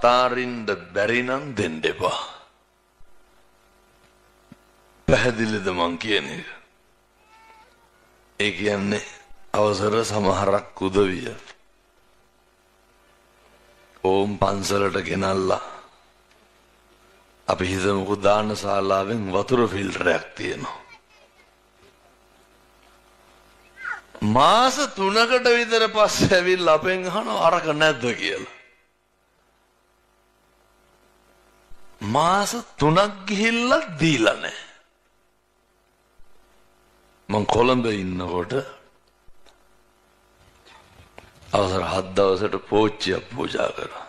අතාරින්න බැරි නම් දෙන්න එපා. පැහැදිලිද මං කියන එක? ඒ කියන්නේ අවසර සමහරක් උදවිය ඕම් පන්සලට ගෙනල්ලා අපි හිතමුකෝ දාන ශාලාවෙන් වතුර ෆිල්ටරයක් තියෙනවා. මාස 3කට විතර පස්සේ ඇවිල්ලා අපෙන් අහනවා අරක නැද්ද කියලා. මාස 3ක් ගිහිල්ලා දීලා නැහැ. මං කොළඹ ඉන්නකොට අවසර 7 දවසට පෝච්චියක් පූජා කරා.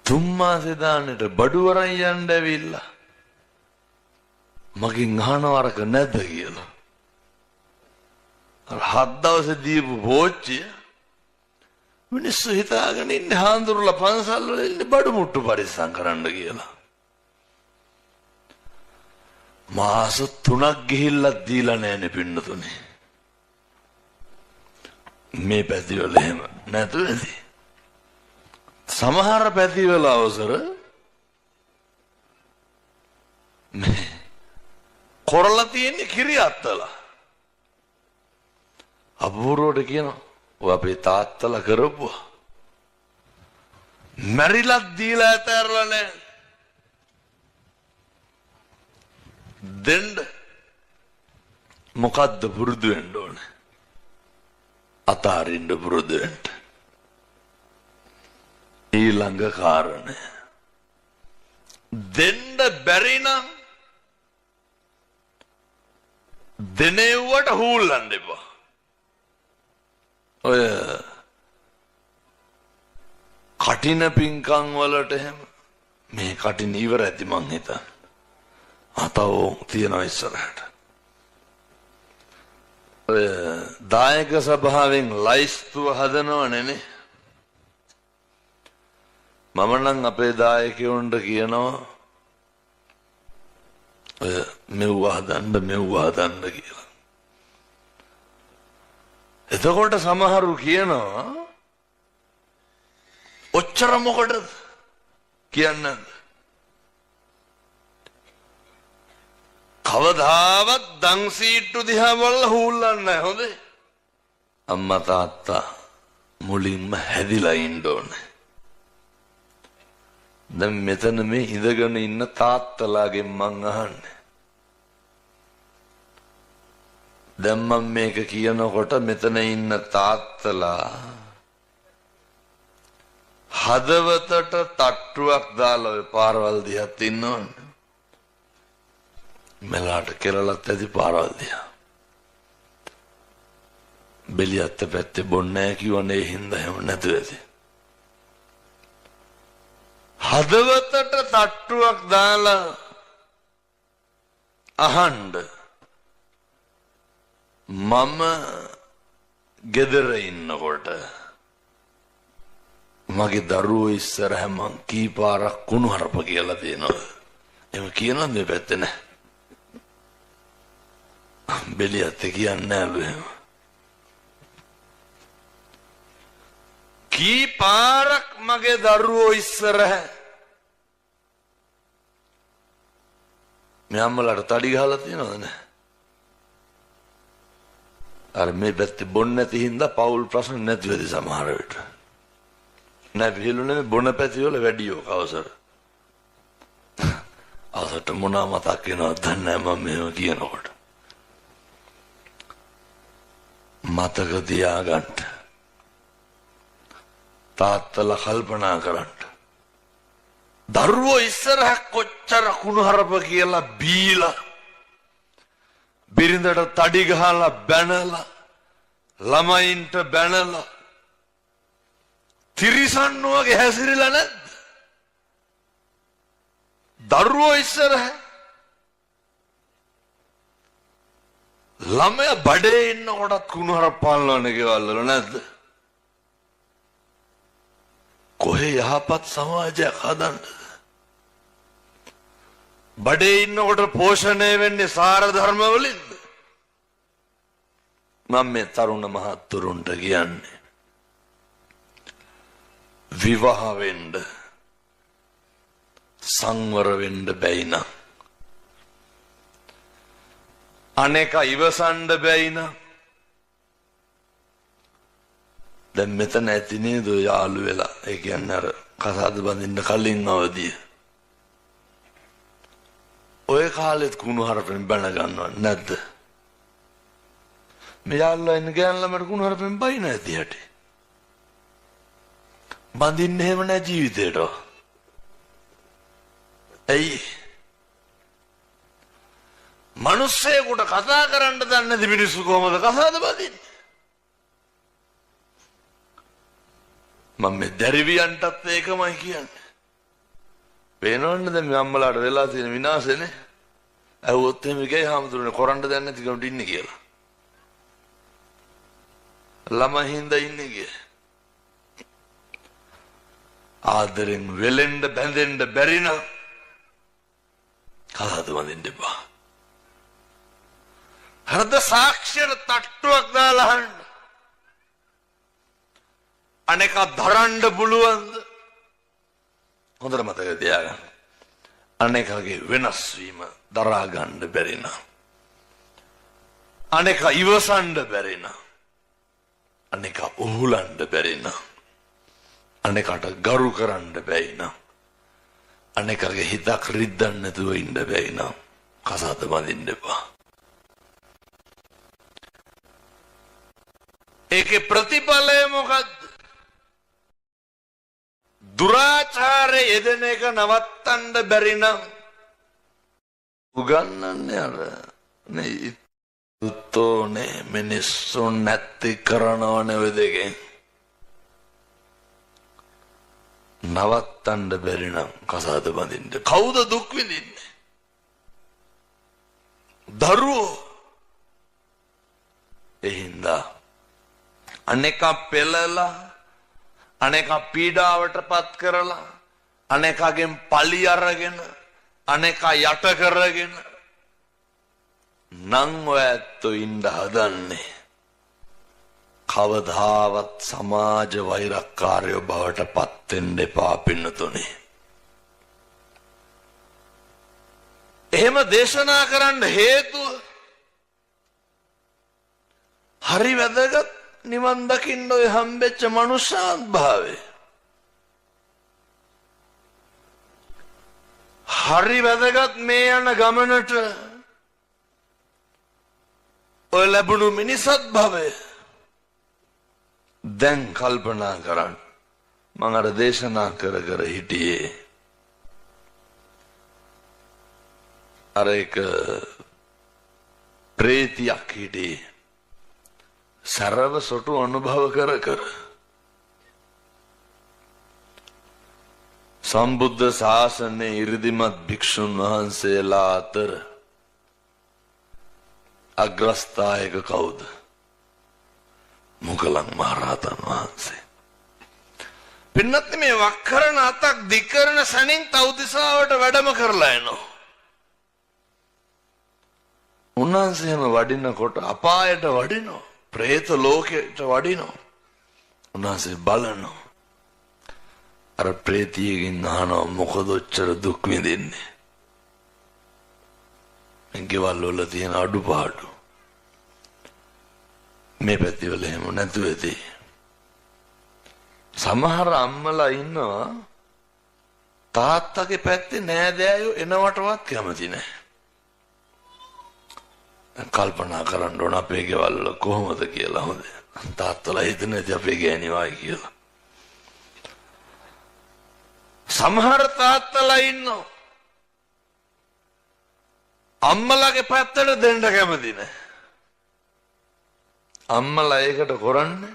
3 මාසේ දාන්නට බඩු වරන් යන්න ඇවිල්ලා මගෙන් අහනවා අරක නැද්ද කියලා. 7 දවසේ දීපු පෝච්චිය මිනිස්සු හිතාගෙන ඉන්නේ හාඳුරුලා පන්සල් වල ඉන්නේ බඩු මුට්ටු පරිස්සම් කරන්න කියලා. මාස 3ක් ගිහිල්ලා දීලා නැහැනේ පින්නතුනේ. මේ පැතිවල එහෙම නැතු ඇති. සමහර පැතිවල අවසර මේ කොරලා තියෙන්නේ කිරි අත්තලා. අපූර්වට කියනවා ඔය අපේ තාත්තලා කරපුවා. මැරිලා දීලා ඇතැරලා නැහැ. දෙන්න මොකද්ද පුරුදු වෙන්න ඕනේ? අතාරින්න පුරුදු වෙන්න. ඊළඟ කාරණය දෙන්න බැරි නම් දෙනෙව්වට හූල්ලන්න එපා. ඔය කටින පින්කම් වලට එහෙම මේ කටින ඉවර ඇති මං හිතන්නේ. අතව තියනවා ඉස්සරහට. ඔය දායක සභාවෙන් ලයිස්තුව හදනවනේ නේ. මම නම් අපේ දායකයන්ට කියනවා ඔය මෙව්ව හදන්න කියලා. එතකොට සමහරු කියනවා ඔච්චර මොකටද කියන්නේ? කවදාවත් දන් සීට්ටු දිහා බලලා හූල්ලන්නේ නැහැ. හොඳේ. අම්මා තාත්තා මුලින්ම හැදිලා ඉන්න ඕනේ. දැන් මෙතන මේ ඉඳගෙන ඉන්න තාත්තලාගෙන් මං අහන්නේ. දැන් මම මේක කියනකොට මෙතන ඉන්න තාත්තලා හදවතට තට්ටුවක් දාලා ඔය පාරවල් දිහාත් ඉන්නවනේ. මෙලාට කෙරලත් ඇති පාරවල් දිහා. බෙලියත්ත පැත්තේ බොන්නේ නැහැ කිව්වනේ හින්දා එහෙම නැතුව ඇති. හදවතට තට්ටුවක් දාලා අහන්න. මම ගෙදර ඉන්නකොට මගේ දරුවෝ ඉස්සරහ මං කී පාරක් කුණු හරප කියලා තියෙනවා. එහෙම කියනවද මේ පැත්තේ නැහැ. බෙලියත් කියන්නේ නෑලු එහෙම. කී පාරක් මගේ දරුවෝ ඉස්සරහ මේ අම්මලාට තඩි ගහලා තියෙනවද නැහැ? අර මේ පැත්තේ බොන්න නැති හින්දා පෞල් ප්‍රශ්න නැති වෙදි සමහර විට. නෑ විහිළුනේ බොන පැති වල වැඩියෝ අවසර. අවසරට මොනවා මතක් වෙනවද දන්නේ නැහැ මම මේව කියනකොට. මතක තියාගන්න. තාත්තලා කල්පනා කරන්න. දරුවෝ ඉස්සරහ කොච්චර කුණුහරුප කියලා බීලා බිරිඳට තඩි ගහලා බැනලා ළමයින්ට බැනලා තිරිසන් වගේ හැසිරෙලා නැද්ද? දරුවෝ ඉස්සරහ ළමයා බඩේ ඉන්නකොටත් කුණුහරුප පාලනය ගෙවල් වල නැද්ද? කොහේ යහපත් සමාජයක් හදන්නද? බඩේ ඉන්නකොට පෝෂණය වෙන්නේ සාර ධර්ම වලින්ද? මම මේ තරුණ මහත්තුරුන්ට කියන්නේ විවාහ වෙන්න සංවර වෙන්න බැයි නම් අනේක ඉවසන්න බැයි නම් දැන් මෙතන ඇති නේද යාළු වෙලා ඒ කියන්නේ අර කසාද බඳින්න කලින් අවදිය ඔය කාලෙත් කුණු හරපෙන් බැන ගන්නව නැද්ද මේ යාළුවා ඉන්න ගෑන් ළමයට කුණු හරපෙන් බයි නැති හැටි බඳින්න එහෙම නැ ජීවිතේට ඇයි මිනිස්සෙකුට කතා කරන්න දන්නේ නැති මිනිස්සු කොහොමද කසාද බඳින්නේ මම මේ දැරිවියන්ටත් ඒකමයි කියන්නේ පේනවන්නේ දැන් මේ අම්මලාට වෙලා තියෙන විනාශනේ ඇහුවොත් එහෙම ගියේ හැමතුරුනේ කරන්න දැන් නැති කෙනෙක් ඉන්නේ කියලා ළමයි හින්දා ඉන්නේ කිය ආදරෙන් වෙලෙන්න බැඳෙන්න බැරි නම් කසාද බඳින්න එපා හෘද සාක්ෂර තට්ටුවක් දාලා අහන්න අනේක දරන්න පුළුවන්ද හොඳට මතක තියාගන්න අනේකගේ වෙනස් වීම දරා ගන්න බැරි නම් අනේක ඉවසන්න බැරි නම් අනේක උහුලන්න බැරි නම් අනේකට ගරු කරන්න බැයි නම් අනේකගේ හිතක් රිද්දන්න නැතුව ඉන්න බැයි නම් කසාද බඳින්න එපා ඒකේ ප්‍රතිඵලය මොකද්ද දුරාචාරය යෙදෙන එක නවත්තන්න බැරි නම් උගන්නන්නේ අර නේ උත්තෝනේ මිනිස්සුන් නැති කරනවනේ ඔය දෙකෙන් නවත්තන්න බැරි නම් කසාද බඳින්න කවුද දුක් විඳින්නේ දරුවෝ එහින්දා අනේක පෙළලා අනේක පීඩාවට පත් කරලා අනේකගෙන් පලි අරගෙන අනේක යට කරගෙන නං ඔය ඇත්තෝ ඉන්න හදන්නේ කවදාවත් සමාජ වෛරක්කාරයෝ බවට පත් වෙන්න එපා පින්නතුනේ එහෙම දේශනා කරන්න හේතුව හරි වැදගත් නිවන් දකින්න ඔය හම්බෙච්ච මනුෂ්‍යාත් භාවය හරි වැදගත් මේ යන ගමනට ඔය ලැබුණු මිනිසත් භවය දැන් කල්පනා කරන්න මම අර දේශනා කර හිටියේ අර එක ප්‍රේතියක් හිටියේ සරව සොටු අනුභව කර සම්බුද්ධ ශාසනයේ ඉරිදිමත් භික්ෂුන් වහන්සේලා අතර අග්‍රස්ථායක කවුද මුගලන් මහරහතන් වහන්සේ පින්නත් මේ වක්කරන අතක් දිකරන සැනින් තවුතිසාවට වැඩම කරලා එනවා උන්වහන්සේම වඩිනකොට අපායට වඩිනවා ප්‍රේත ලෝකයට වඩිනවා උන්වහන්සේ බලනවා අර ප්‍රේතියකින් අහනවා මොකද ඔච්චර දුක් විඳින්නේ ගෙවල් වල තියෙන අඩුපාඩු මේ පැතිවල එහෙම නැතුව ඇති සමහර අම්මලා ඉන්නවා තාත්තගේ පැත්තේ නෑදෑයෝ එනවටවත් කැමති නෑ කල්පනා කරන්න ඕන අපේ ගෙවල් වල කොහොමද කියලා හොඳ තාත්තලා හිතන්නේ නැති අපේ ගෑණිවායි කියලා සමහර තාත්තලා ඉන්නවා අම්මලාගේ පැත්තට දෙන්න කැමති නෑ අම්මලා ඒකට කරන්නේ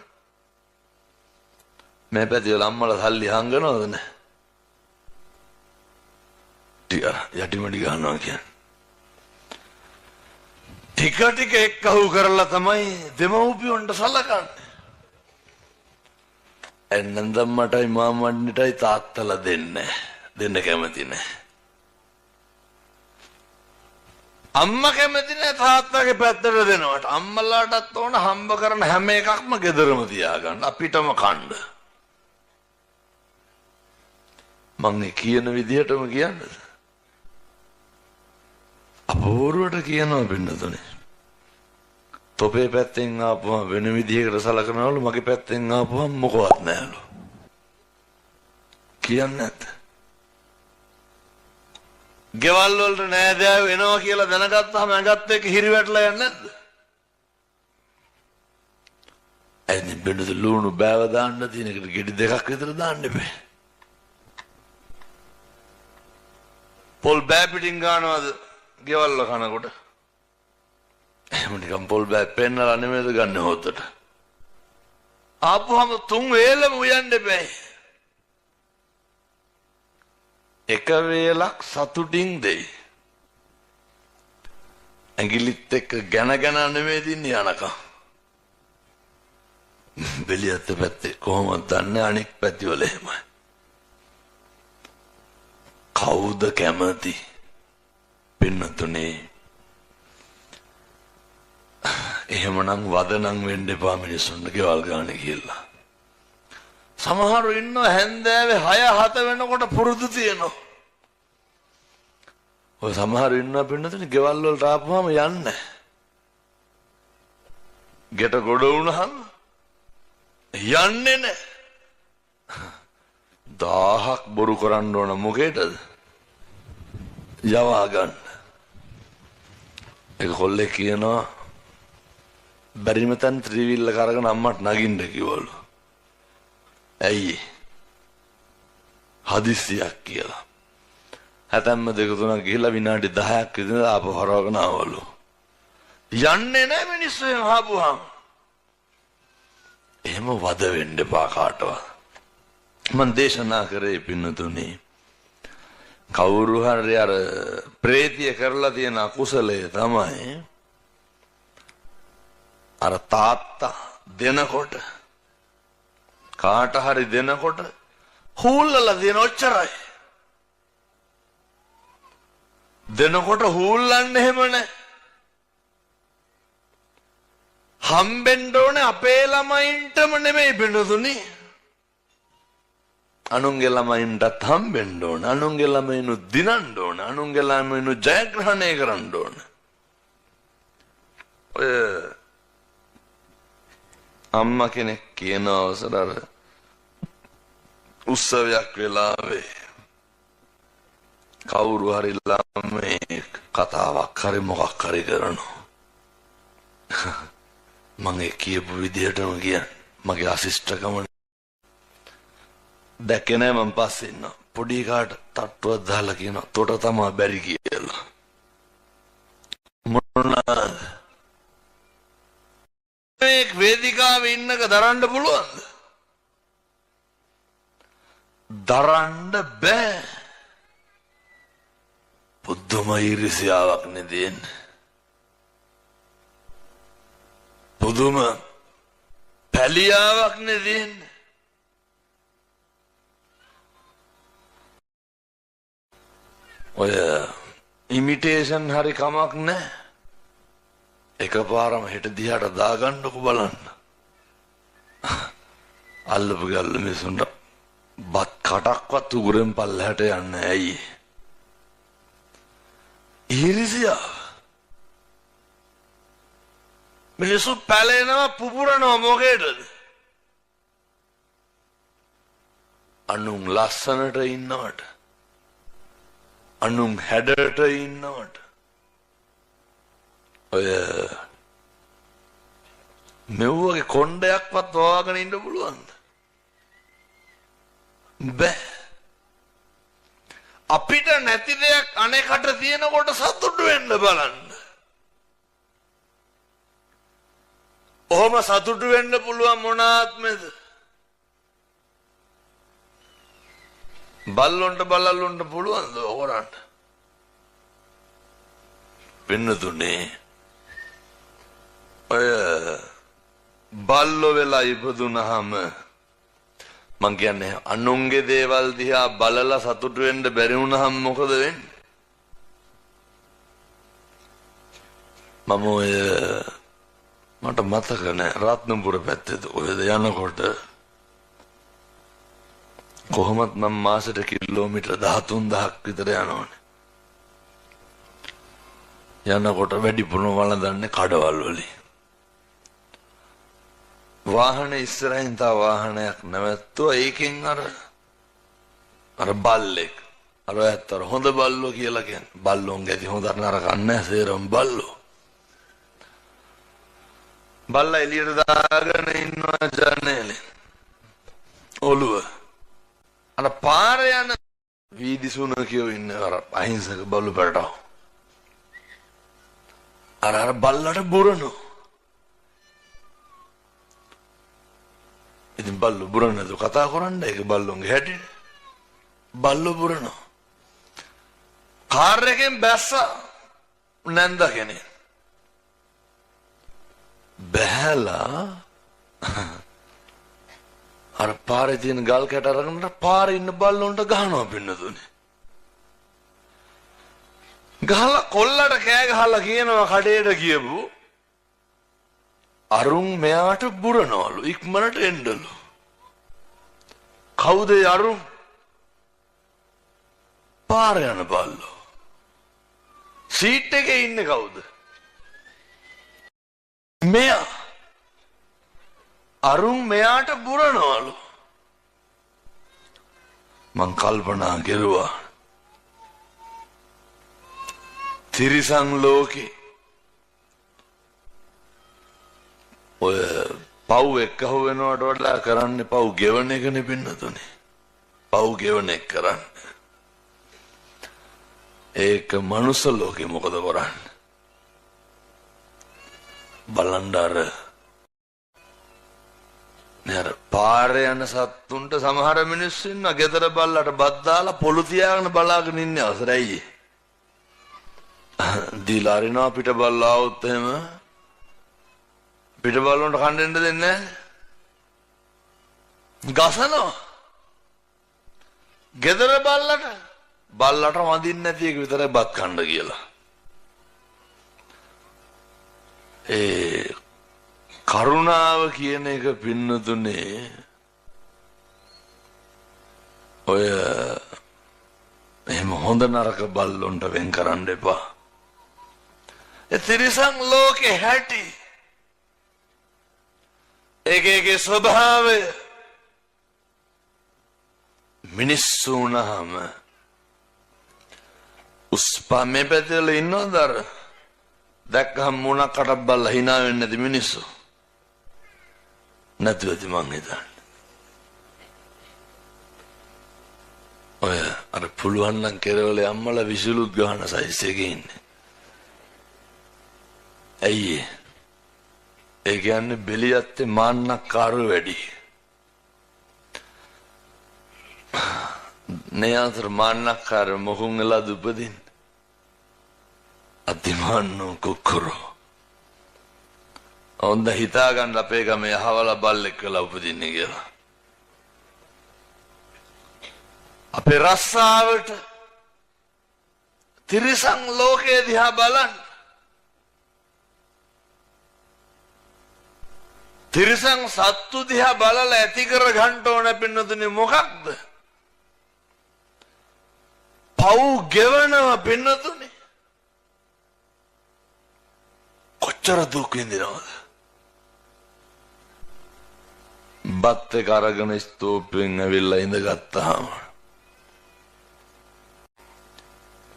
මේ පැතිවල අම්මලා සල්ලි හංගනවද නෑ ටික යටිමඩි ගන්නවා කියන්නේ ටික එක්කහුව කරලා තමයි දෙමව්පියොන්ට සලකන්නේ එන්නන්දම්මටයි මාමණ්ඩටයි තාත්තලා දෙන්න කැමති නෑ අම්මා කැමති නෑ තාත්තගේ පැත්තට දෙනවට අම්මලාටත් ඕන හම්බ කරන හැම එකක්ම ගෙදරම තියාගන්න අපිටම කන්න මං කියන විදිහටම කියන්නද? අපෝරුවට කියනවා පින්නතුනේ. තොපේ පැත්තෙන් ආපුවම වෙන විදිහකට සලකනවලු, මගේ පැත්තෙන් ආපුවම මොකවත් නැහැලු. කියන්නේ නැද්ද? ගෙවල් වලට නෑදෑයෝ එනවා කියලා දැනගත්තාම ඇඟත් එක්ක හිරි වැටලා යන්නේ නැද්ද? එන්නේ බෙන්ද ලුණු බෑව දාන්න තියෙන එකට ගෙඩි දෙකක් විතර දාන්න එපේ. පොල් බෑ පිටින් ගන්නවද ගෙවල් වල කනකොට? එහෙම නිකන් පොල් බෑ පෙන්නලා නෙමෙයිද ගන්න හොත්තට. ආපුවම තුන් වේලම උයන්න එපේ. එක වේලක් සතුටින් දෙයි. ඇඟිලිත් එක්ක ගැන නෙමෙයි දින්නේ යනකම්. බෙලියත් පැත්තේ කොහොමද දන්නේ අනෙක් පැති වල එහෙමයි. කවුද කැමති? පින්නතුනේ එහෙමනම් වදනම් වෙන්න එපා මිනිස්සුන්ට ගෙවල් ගන්න කියලා. සමහරු ඉන්නවා හැන්දෑවේ 6-7 වෙනකොට පුරුදු තියෙනවා. ඔය සමහරු ඉන්නවා පින්නතුනේ ගෙවල් වලට ආපුවාම යන්නේ. ගෙට ගොඩ වුණාම යන්නේ නැහැ. 1000ක් බොරු කරන්න ඕන මොකේද? යවා ගන්න. ඒක කොල්ලේ කියනවා බැරිම තන් ත්‍රිවිල්ල කරගෙන අම්මට නගින්න කිව්වලු. ඇයි? හදිස්සියක් කියලා. හැතැම්ම 2-3ක් ගිහිල්ලා විනාඩි 10ක් විතර ආපහු හරවගෙන ආවලු. යන්නේ නැහැ මිනිස්සු එහෙම ආපුවාම. එහෙම වද වෙන්න එපා කාටවත්. මම දේශනා කරේ පින්නතුනේ කවුරු හරි අර ප්‍රේතිය කරලා තියෙන අකුසලය තමයි අර තාත්තා දෙනකොට කාට හරි දෙනකොට හූල්ලලා දෙන ඔච්චරයි. දෙනකොට හූල්ලන්නේ එහෙම නැහැ. හම්බෙන්න ඕනේ අපේ ළමයින්ටම නෙමෙයි බිනදුනේ. අනුන්ගේ ළමයින්ටත් හම්බෙන්න ඕනේ. අනුන්ගේ ළමයිනු දිනන්න ඕනේ. අනුන්ගේ ළමයිනු ජයග්‍රහණය කරන්න ඕනේ. ඔය අම්මා කෙනෙක් කියන අවසර අර උත්සවයක් වෙලාවේ කවුරු හරි ළමයි කතාවක් හරි මොකක් හරි කරනවා. මම කියපු විදිහටම කියන්නේ මගේ අසිස්ටකම දැක්කේ නෑ. මම පස්සේ ඉන්නවා පොඩි කාට තට්ටුවක් දාලා කියනවා තොට තමයි බැරි කියලා. මොනවාද මේ වේදිකාවේ ඉන්නක දරන්න පුළුවන්ද? දරන්න බෑ. පුදුම ඊර්ෂ්‍යාවක් නෙදෙන්න. පුදුම පැලියාවක් නෙදෙන්න. ඔය ඉමිටේෂන් හරි කමක් නෑ. එකපාරම හෙට දිහාට දාගන්නකො බලන්න. අල්ලපු ගල්ල මිනිසුන්ට බත් කටක්වත් උගුරෙන් පල්ලහැට යන්නේ ඇයි? ඊර්ෂ්‍යාව. මිනිස්සු පැලෙනවා පුපුරනවා මොකේද? අනුන් ලස්සනට ඉන්නවට, අනුන් හැඩට ඉන්නවට. ඔය මෙව්වගේ කොණ්ඩයක්වත් වවාගෙන ඉන්න පුළුවන්ද? බෑ. අපිට නැති දෙයක් අනෙකට තියෙනකොට සතුටු වෙන්න බලන්න. ඔහොම සතුටු වෙන්න පුළුවන් මොන ආත්මෙද? බල්ලොන්ට බලල්ලොන්ට පුළුවන්ද ඔකරන්න? පින්නතුනේ ඔය බල්ලෝ වෙලා ඉපදුනහම මං කියන්නේ අනුන්ගේ දේවල් දිහා බලලා සතුටු වෙන්න බැරි වුණාම මොකද වෙන්නේ? මම ඔය මට මතක නෑ රත්නපුර පැත්තේ ඔයද යනකොට කොහොමත් මම මාසෙට කිලෝමීටර් 13000ක් විතර යනවනේ. යනකොට වැඩිපුරම වළඳන්නේ කඩවල් වලින්. වාහනේ ඉස්සරහින් තා වාහනයක් නැවැත්තුවා. ඒකෙන් අර බල්ලෙක් අර ඇත්තට හොඳ බල්ලෝ කියලා කියන්නේ. බල්ලෝන් ගැති හොඳ නරක නැහැ, සේරම බල්ලෝ. බල්ලා එළියට දාගෙන ඉන්නවා ජනේලෙන්. ඔළුව අර පාරේ යන වීදි සුනකියෝ ඉන්නේ අර අහිංසක බල්ලු පැටව. අර බල්ලට බුරනවා. ඉතින් බල්ලු බුරන්නද කතා කරන්නේ? ඒක බල්ලොන්ගේ හැටි. බල්ලු බුරනවා. කාර් එකෙන් බැස්සා නැන්ද කෙනෙක්. බැහැලා අර පාරේ තියෙන ගල් කැට අරගෙන පාරේ ඉන්න බල්ලොන්ට ගහනවා පින්නතුනේ. ගහලා කොල්ලට කෑ ගහලා කියනවා කඩේට ගියපු අරුන් මෙයාට බුරනවලු ඉක්මනට එන්නලු. කවුද අරුන්? පාර යන බල්ලෝ. සීට් එකේ ඉන්නේ කවුද? මෙයා. අරුන් මෙයාට බුරනවලු. මං කල්පනා කෙරුවා තිරිසන් ලෝකේ ඔය පව් එක්කහුව වෙනවට වඩා කරන්නේ පව් ගෙවන එකනේ පින්නතුනේ. පව් ගෙවන එක කරන්නේ. ඒක මනුස්ස ලෝකේ මොකද කරන්නේ? බලන්න අර නේද පාරේ යන සත්තුන්ට සමහර මිනිස්සු ඉන්නවා ගෙදර බල්ලට බත් දාලා පොළු තියාගෙන බලාගෙන ඉන්නේ අවසරයි. දීලා අරිනවා පිට බල්ලා આવුත් එහෙම පිට බල්ලොන්ට කන්න දෙන්න දෙන්නේ නැහැ. ගසනවා. ගෙදර බල්ලට වඳින්න නැති එක විතරයි බත් කන්න කියලා. ඒ කරුණාව කියන එක පින්නතුනේ ඔය එහෙම හොඳ නරක බල්ලොන්ට වෙන් කරන්න එපා. ඒ තිරිසන් ලෝකේ හැටි ඒකේ ස්වභාවය මිනිස්සු වුණාම උස්පමේ පැතල ඉන්නවද අර දැක්කම මොනක් කටක් බල්ලා hina වෙන්නේ නැති මිනිස්සු නැතුවද මං හිතන්නේ. ඔය අර පුළුවන් නම් කෙරවලේ අම්මලා විසිලුත් ගහන සයිස් එකේ ඉන්නේ. ඇයි ඒ කියන්නේ බෙලියත්තේ මාන්නක්කාරව වැඩි. නේ අතර මාන්නක්කාර මොහුන් වෙලා දුපදින් අතිමාන්නෝ කුකුරෝ. හොඳ හිතා ගන්න අපේ ගමේ අහවල බල්ලෙක් වෙලා උපදින්නේ කියලා. අපේ රස්සාවට තිරිසන් ලෝකයේ දිහා බලන්න. තිරිසන් සත්තු දිහා බලලා ඇති කර ගන්න ඕන පින්නතුනේ මොකක්ද? පව් ගෙවනව පින්නතුනේ. කොච්චර දුක් විඳිනවද? බත් එක අරගෙන ස්තූපෙන් ඇවිල්ලා ඉඳගත්තාම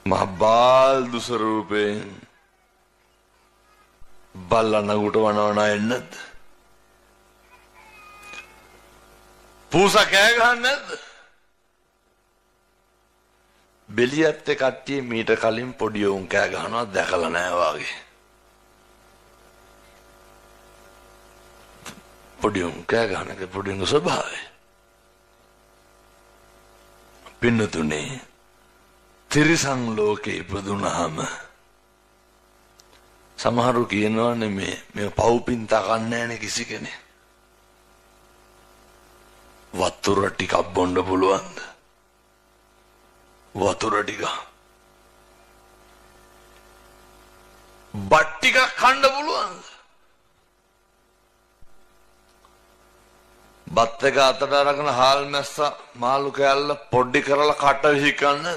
මහ බාල්දු ස්වරූපයෙන් බල්ලා නගුට වනවන එන්නද? පූසා කෑ ගහන්නේ නැද්ද? බෙලියත් කට්ටිය මීට කලින් පොඩි උන් කෑ ගහනවා දැකලා නැහැ වාගේ. පොඩි උන් කෑ ගහන එක පොඩි උන්ගේ ස්වභාවය. පින්නතුනේ තිරිසන් ලෝකේ ඉපදුනහම සමහරු කියනවානේ මේ පව්පින් තකන්නේ නැහැ කිසි කෙනෙක්. වතුර ටිකක් බොන්න පුළුවන්ද? වතුර ටික. බත් ටිකක් කන්න පුළුවන්ද? බත් එක අතට අරගෙන හාල් මැස්ස මාළු කෑල්ල පොඩි කරලා කට විසිකන්නේ.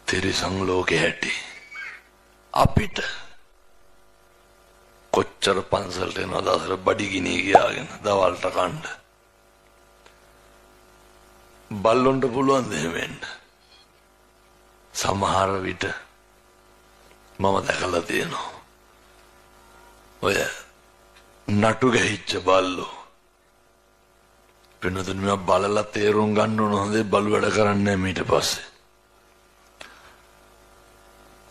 තිරිසන් ලෝකෙ හැටි. අපිට කොච්චර පන්සලට එනවා දවසට බඩගිනි ගියාගෙන දවල්ට කන්න. බල්ලොන්ට පුළුවන් දෙහෙම වෙන්න. සමහර විට මම දැකලා තියෙනවා. ඔය නටු ගහිච්ච බල්ලෝ. වෙනතුන් මේ බලලා තේරුම් ගන්න ඕන හොඳේ බලු වැඩ කරන්නේ ඊට පස්සේ.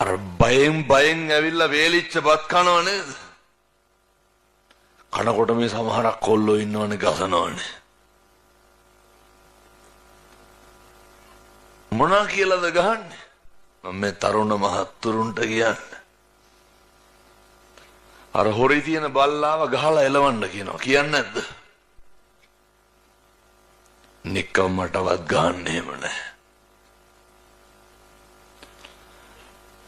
අර බයෙන් ඇවිල්ලා වේලිච්ච බත් කනව නේද? කනකොට මේ සමහරක් කොල්ලෝ ඉන්නවනේ ගසනවනේ. මොනා කියලාද ගහන්නේ? මම මේ තරුණ මහත්තුරුන්ට කියන්නේ. අර හොරි තියෙන බල්ලාව ගහලා එලවන්න කියනවා. කියන්නේ නැද්ද? නිකම්මටවත් ගහන්නේ එහෙම නැහැ.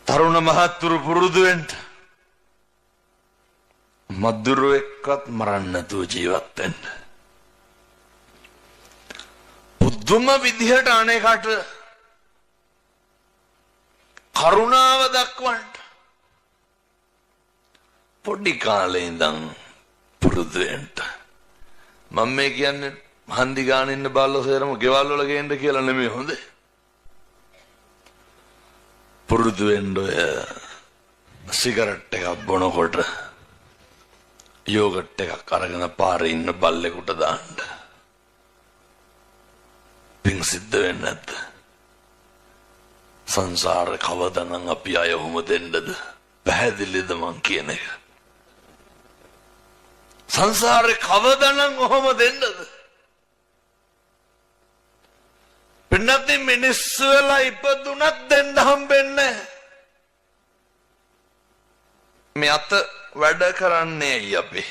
තරුණ මහත්තුරු පුරුදු වෙන්න. මද්දුරු එක්කත් මරන්න නැතුව ජීවත් වෙන්න. පුදුම විදිහට අනේකට කරුණාව දක්වන්න. පොඩි කාලේ ඉඳන් පුරුදු වෙන්න. මම මේ කියන්නේ හන්දි ගාන ඉන්න බල්ලෝ සේරම ගෙවල් වල ගේන්න කියලා නෙමෙයි හොඳේ. පුරුදු වෙන්න ඔය සිගරට් එකක් බොනකොට යෝගට් එකක් අරගෙන පාරේ ඉන්න බල්ලෙකුට දාන්න. පිං සිද්ධ වෙන්නේ නැද්ද? සංසාරේ කවදානම් අපි අය ඔහොම දෙන්නද? පැහැදිලිද මං කියන එක? සංසාරේ කවදානම් ඔහොම දෙන්නද? පින්නත් මිනිස්සු වෙලා ඉපදුනත් දෙන්න හම්බෙන්නේ. මේ අත වැඩ කරන්නේ ඇයි අපි?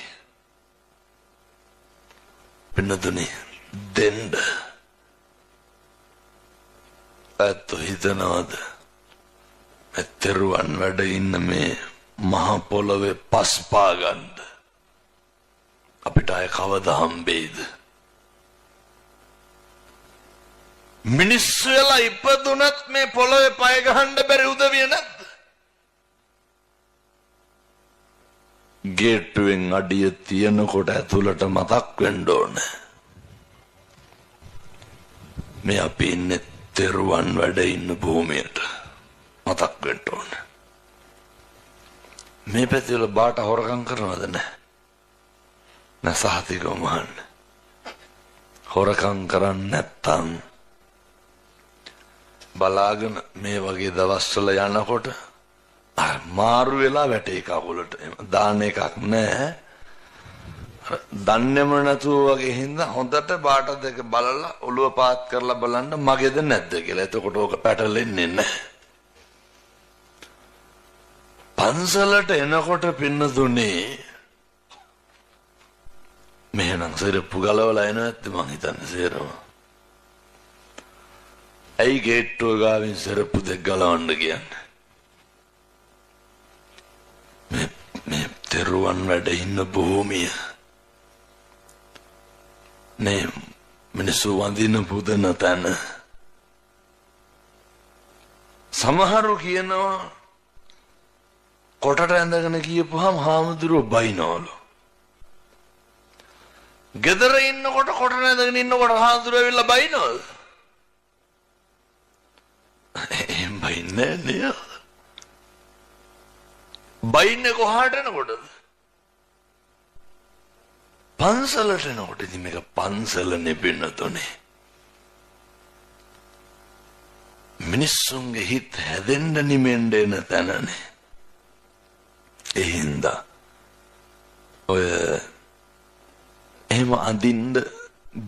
පින්නතුනි දෙන්න. ඇත්ත හිතනවාද? මෙතරුවන් වැඩ ඉන්න මේ මහ පොළොවේ පස්පා ගන්න අපිට අය කවදා හම්බෙයිද? මිනිස්සු වෙලා ඉපදුනත් මේ පොළොවේ පය ගහන්න බැරි උදවිය නැද්ද? ගේට්ටුවෙන් අඩිය තියනකොට ඇතුළට මතක් වෙන්න ඕනේ. මේ අපි ඉන්නේ තෙරුවන් වැඩ ඉන්න භූමියට මතක් වෙන්න ඕනේ. මේ පැතිවල බාට හොරකම් කරනවද නැහැ? නැසහතිකව මහන්න. හොරකම් කරන්නේ නැත්තම් බලාගෙන මේ වගේ දවස්වල යනකොට මාරු වෙලා වැටේ කකුලට දාන එකක් නැහැ. දන්නේම නැතුව වගේ හින්දා හොඳට බාට දෙක බලලා ඔළුව පාත් කරලා බලන්න මගේද නැද්ද කියලා. එතකොට ඕක පැටලෙන්නේ නැහැ. පන්සලට එනකොට පින්නතුනේ මෙහෙනම් සෙරප්පු ගලවලා එන නැත්නම් මං හිතන්නේ සේරම. ඇයි ගේට්ටුව ගාවින් සෙරප්පු දෙක ගලවන්න කියන්නේ? මේ තෙරුවන් වැඩ ඉන්න භූමිය නේ මිනිස්සු වඳින පුදන තැන. සමහරු කියනවා කොටට ඇඳගෙන කියපුවාම හාමුදුරුවෝ බයිනවලු. ගෙදර ඉන්නකොට කොට ඇඳගෙන ඉන්නකොට හාමුදුරුවෝ ඇවිල්ලා බයිනවද? එහෙම බයින්නේ නෑ. බයින්නේ කොහාට එනකොටද? පන්සලට එනකොට. ඉතින් මේක පන්සල නෙපෙන්නතොනේ. මිනිස්සුන්ගේ හිත හැදෙන්න නිමෙන්න එන තැනනේ. ඒ හින්දා ඔය එහෙම අඳින්න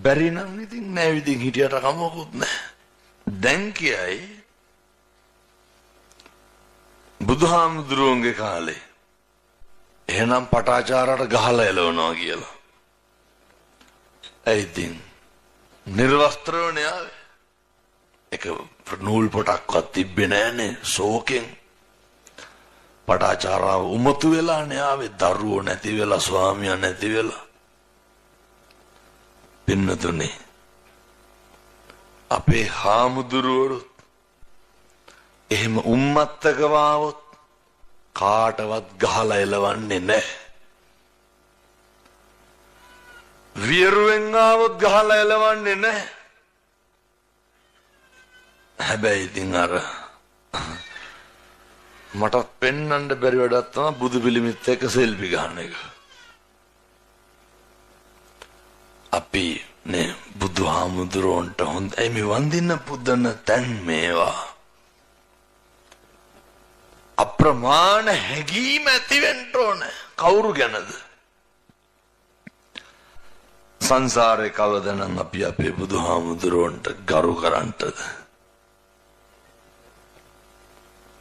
බැරි නම් ඉතින් නෑ විදිහින් හිටියට කමකුත් නෑ. දැන් කියයි බුදුහාමුදුරුවන්ගේ කාලේ එහෙනම් පටාචාරට ගහලා එලවනවා කියලා. ඉතින් නිර්වස්ත්‍රවනේ ආවේ. ඒක නූල් පොටක්වත් තිබ්බේ නෑනේ ශෝකෙන්. පටාචාරාව උමතු වෙලානේ ආවේ දරුවෝ නැති වෙලා ස්වාමියා නැති වෙලා පින්නතුනේ අපේ හාමුදුරුවෝ එහෙම උම්මත්තකව ආවොත් කාටවත් ගහලා එලවන්නේ නැහැ. විරුවෙන් ආවොත් ගහලා එලවන්නේ නැහැ. හැබැයි ඉතින් අර මට පෙන්වන්න බැරි වැඩක් තමයි බුදු පිළිමෙත් එක්ක සෙල්ෆි ගන්න එක. අපි නේ බුදුහාමුදුරන්ට හොඳයි මේ වන්දින්න පුදන තැන් මේවා. අප්‍රමාණ හැඟීම ඇති වෙන්න ඕනේ. කවුරු ගැනද? සංසාරේ කවදනම් අපි අපේ බුදුහාමුදුරන්ට ගරු කරන්නද?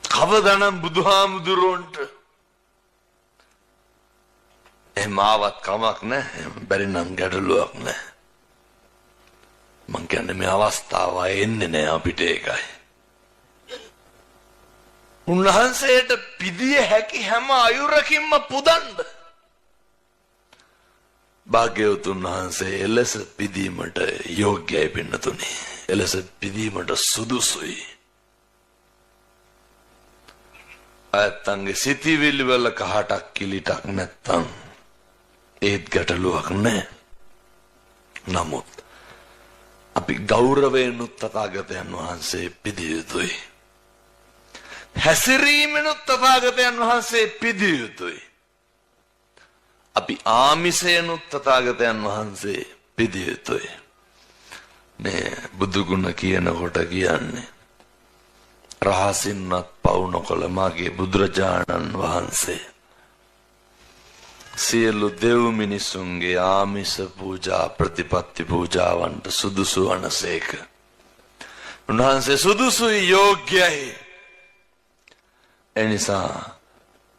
කවදනම් බුදුහාමුදුරන්ට එමාවත් කමක් නැහැ. බැරි නම් ගැටලුවක් නැහැ. මං කියන්නේ මේ අවස්ථාව එන්නේ නැහැ අපිට ඒකයි. උන්වහන්සේට පිදිය හැකි හැම අයුරකින්ම පුදන්න. භාග්‍යවතුන් වහන්සේ එලෙස පිදීමට යෝග්‍යයි පින්නතුනි. එලෙස පිදීමට සුදුසුයි. අයත්තන්ගේ සිතිවිලි වල කහටක් කිලිටක් නැත්තම් ඒත් ගැටලුවක් නැහැ. නමුත් අපි ගෞරවයෙන්ුත් තථාගතයන් වහන්සේ පිදිය යුතුයි. හැසිරීමෙනුත් තථාගතයන් වහන්සේ පිදිය යුතුයි. අපි ආමිසයෙන්ුත් තථාගතයන් වහන්සේ පිදිය යුතුයි. මේ බුදු ගුණ කියනකොට කියන්නේ රහසින්වත් පවු නොකළ මගේ බුදුරජාණන් වහන්සේ සියලු දෙව් මිනිසුන්ගේ ආමිස පූජා ප්‍රතිපත්ති පූජාවන්ට සුදුසු වනසේක. උන්වහන්සේ සුදුසුයි යෝග්‍යයි. එනිසා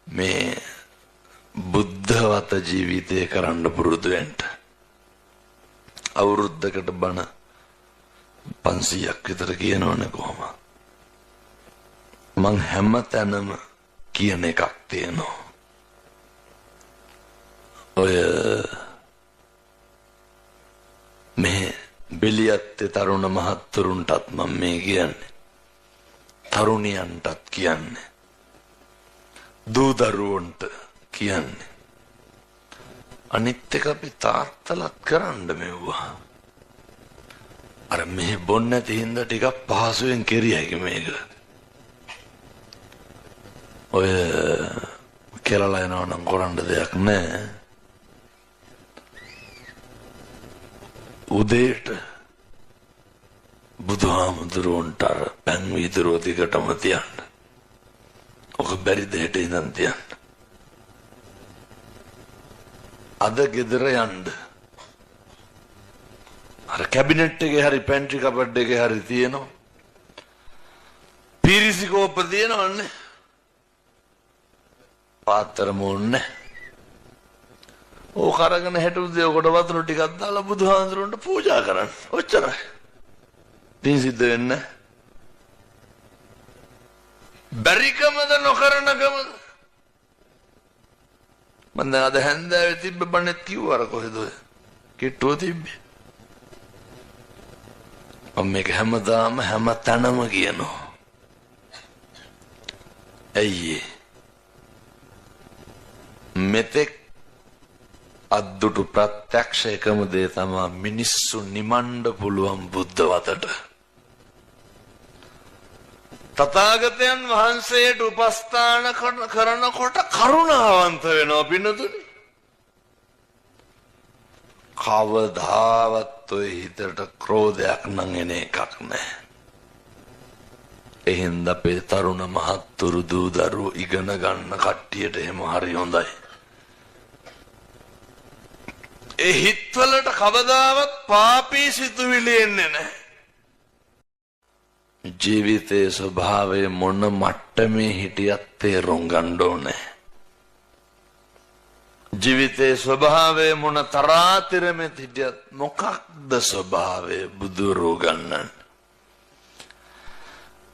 මේ බුද්ධවත ජීවිතය කරන්න පුරුදු වෙන්න. අවුරුද්දකට බණ 500ක් විතර කියනවනේ කොහොම. මං හැම තැනම කියන එකක් තියෙනවා. ඔය මේ බෙලියත්තේ තරුණ මහත්තුරුන්ටත් මම මේ කියන්නේ. තරුණියන්ටත් කියන්නේ. දූ දරුවන්ට කියන්නේ. අනිත් එක අපි තාත්තලත් කරන්න මෙව්වා. අර මේ බොන්න නැති හින්දා ටිකක් පහසුවෙන් කෙරිය හැකි මේක. ඔය කෙරලා යනවා නම් කරන්න දෙයක් නැහැ. උදේට බුදුහාමුදුරුවන්ට අර පැන් වීදුරුව දිගටම තියන්න. ඔක බැරි දෙයට ඉඳන් තියන්න. අද ගෙදර යන්න. අර කැබිනට් එකේ හරි පැන්ට්‍රි කබඩ් එකේ හරි තියෙනවා. පීරිසි කෝප්ප තියෙනවන්නේ. පාත්‍ර මොන්නේ. ඕක අරගෙන හෙට උදේ කොට වතුර ටිකක් දාලා බුදුහාමුදුරන්ට පූජා කරන්න. ඔච්චරයි. පින් සිද්ධ වෙන්නේ. බැරිකමද නොකරනකමද? මම දැන් අද හැන්දෑවේ තිබ්බ බණෙත් කිව්වා අර කොහෙද ඔය කිට්ටුව තිබ්බේ. මම මේක හැමදාම හැම තැනම කියනවා. ඇයි මෙතෙක් අද්දුටු ප්‍රත්‍යක්ෂ එකම දේ තමයි මිනිස්සු නිමණ්ඩ පුළුවන් බුද්ධ වතට. තථාගතයන් වහන්සේට උපස්ථාන කරනකොට කරුණාවන්ත වෙනවා පින්නතුනි. කවදාවත් ඔය හිතට ක්‍රෝධයක් නම් එන එකක් නැහැ. එහෙනම් අපේ තරුණ මහත්තුරු දූ දරුවෝ ඉගෙන ගන්න කට්ටියට එහෙම හරි හොඳයි. ඒ හිත්වලට කවදාවත් පාපී සිතුවිලි එන්නේ නැහැ. ජීවිතයේ ස්වභාවය මොන මට්ටමේ හිටියත් තේරුම් ගන්න ඕනේ. ජීවිතයේ ස්වභාවය මොන තරාතිරමේ හිටියත් මොකක්ද ස්වභාවය බුදුරෝ ගන්නන්.